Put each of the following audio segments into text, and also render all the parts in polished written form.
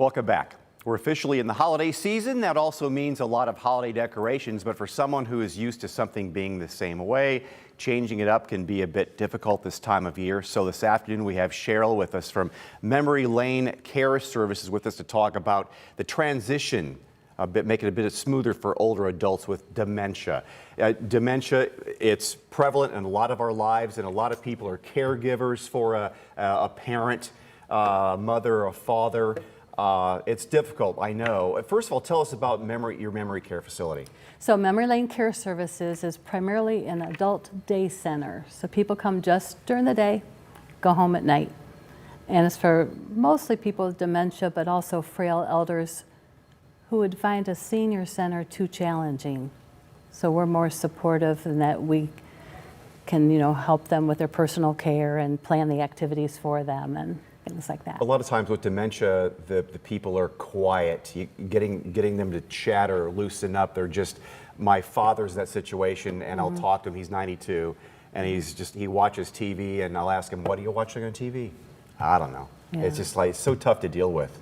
Welcome back. We're officially in the holiday season. That also means a lot of holiday decorations, but for someone who is used to something being the same way, changing it up can be a bit difficult this time of year. So this afternoon we have Cheryl with us from Memory Lane Care Services with us to talk about the transition, make it a bit smoother for older adults with dementia. Dementia, it's prevalent in a lot of our lives, and a lot of people are caregivers for a parent, a mother, a father. It's difficult, I know. First of all, tell us about your memory care facility. So Memory Lane Care Services is primarily an adult day center. So people come just during the day, go home at night. And it's for mostly people with dementia, but also frail elders who would find a senior center too challenging. So we're more supportive in that we can, help them with their personal care and plan the activities for them and things like that. A lot of times with dementia, the people are quiet. Getting them to chat or loosen up. They're just, my father's in that situation, and I'll talk to him. He's 92, and he watches TV, and I'll ask him, what are you watching on TV? I don't know. Yeah. It's just like so tough to deal with.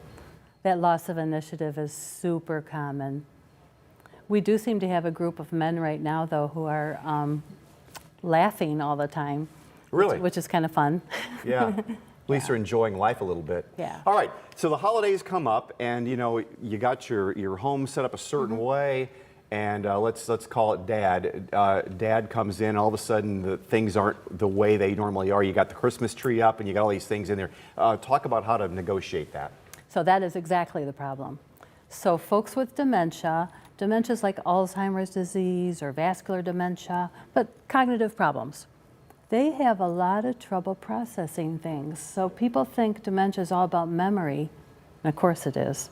That loss of initiative is super common. We do seem to have a group of men right now, though, who are laughing all the time. Really? Which is kind of fun. Yeah. At least they're enjoying life a little bit. Yeah. All right. So the holidays come up, and you got your home set up a certain way, and let's call it Dad. Dad comes in. All of a sudden, things aren't the way they normally are. You got the Christmas tree up, and you got all these things in there. Talk about how to negotiate that. So that is exactly the problem. So folks with dementia is like Alzheimer's disease or vascular dementia, but cognitive problems. They have a lot of trouble processing things. So people think dementia is all about memory, and of course it is,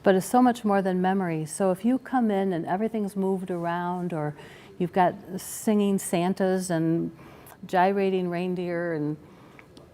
but it's so much more than memory. So if you come in and everything's moved around, or you've got singing Santas and gyrating reindeer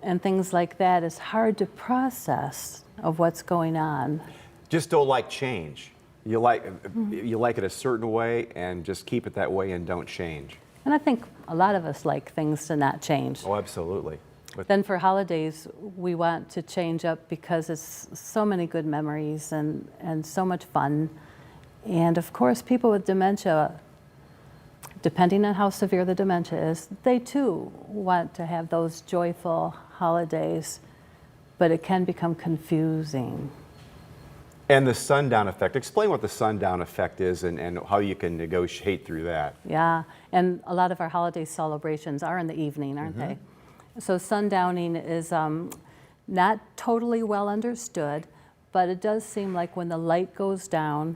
and things like that, it's hard to process of what's going on. Just don't like change. You like it a certain way, and just keep it that way and don't change. And I think a lot of us like things to not change. Oh, absolutely. But then for holidays, we want to change up because it's so many good memories and so much fun. And of course, people with dementia, depending on how severe the dementia is, they too want to have those joyful holidays, but it can become confusing. And the sundown effect. Explain what the sundown effect is and how you can negotiate through that. Yeah, and a lot of our holiday celebrations are in the evening, aren't they? So sundowning is not totally well understood, but it does seem like when the light goes down,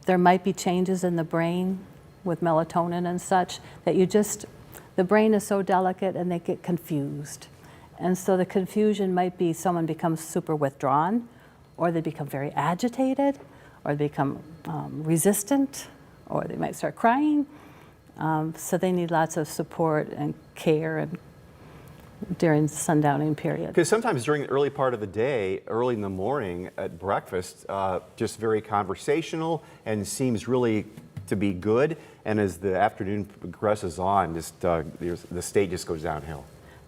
there might be changes in the brain with melatonin and such that the brain is so delicate and they get confused. And so the confusion might be someone becomes super withdrawn, or they become very agitated, or they become resistant, or they might start crying. So they need lots of support and care during the sundowning period. Because sometimes during the early part of the day, early in the morning at breakfast, just very conversational and seems really to be good. And as the afternoon progresses on, the state just goes downhill.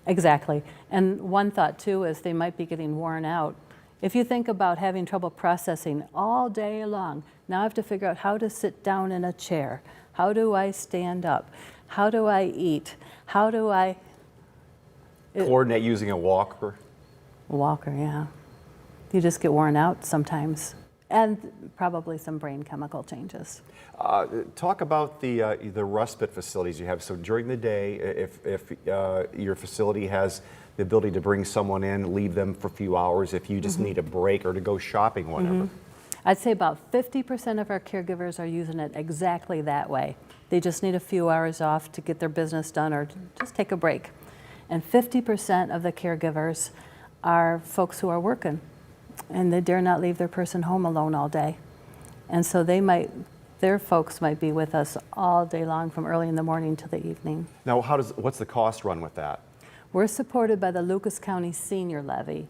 Exactly. And one thought too is they might be getting worn out. If you think about having trouble processing all day long, now I have to figure out how to sit down in a chair. How do I stand up? How do I eat? How do I coordinate using a walker? Walker, yeah. You just get worn out sometimes. And probably some brain chemical changes. Talk about the respite facilities you have. So during the day, if your facility has the ability to bring someone in, leave them for a few hours, if you just need a break or to go shopping, whatever. I'd say about 50% of our caregivers are using it exactly that way. They just need a few hours off to get their business done or just take a break. And 50% of the caregivers are folks who are working, and they dare not leave their person home alone all day. And so their folks might be with us all day long from early in the morning to the evening. Now, what's the cost run with that? We're supported by the Lucas County Senior Levy.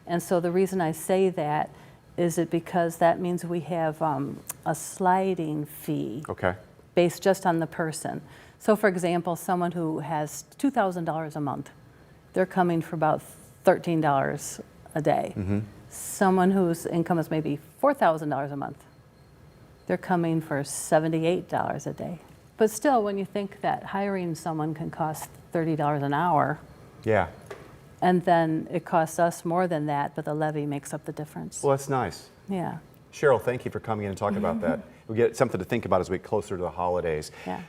And so the reason I say that is because that means we have a sliding fee based just on the person. So for example, someone who has $2,000 a month, they're coming for about $13 a day. Someone whose income is maybe $4,000 a month, they're coming for $78 a day. But still, when you think that hiring someone can cost $30 an hour, Yeah. and then it costs us more than that, but the levy makes up the difference. Well, that's nice. Yeah. Cheryl, thank you for coming in and talking about that. We get something to think about as we get closer to the holidays. Yeah.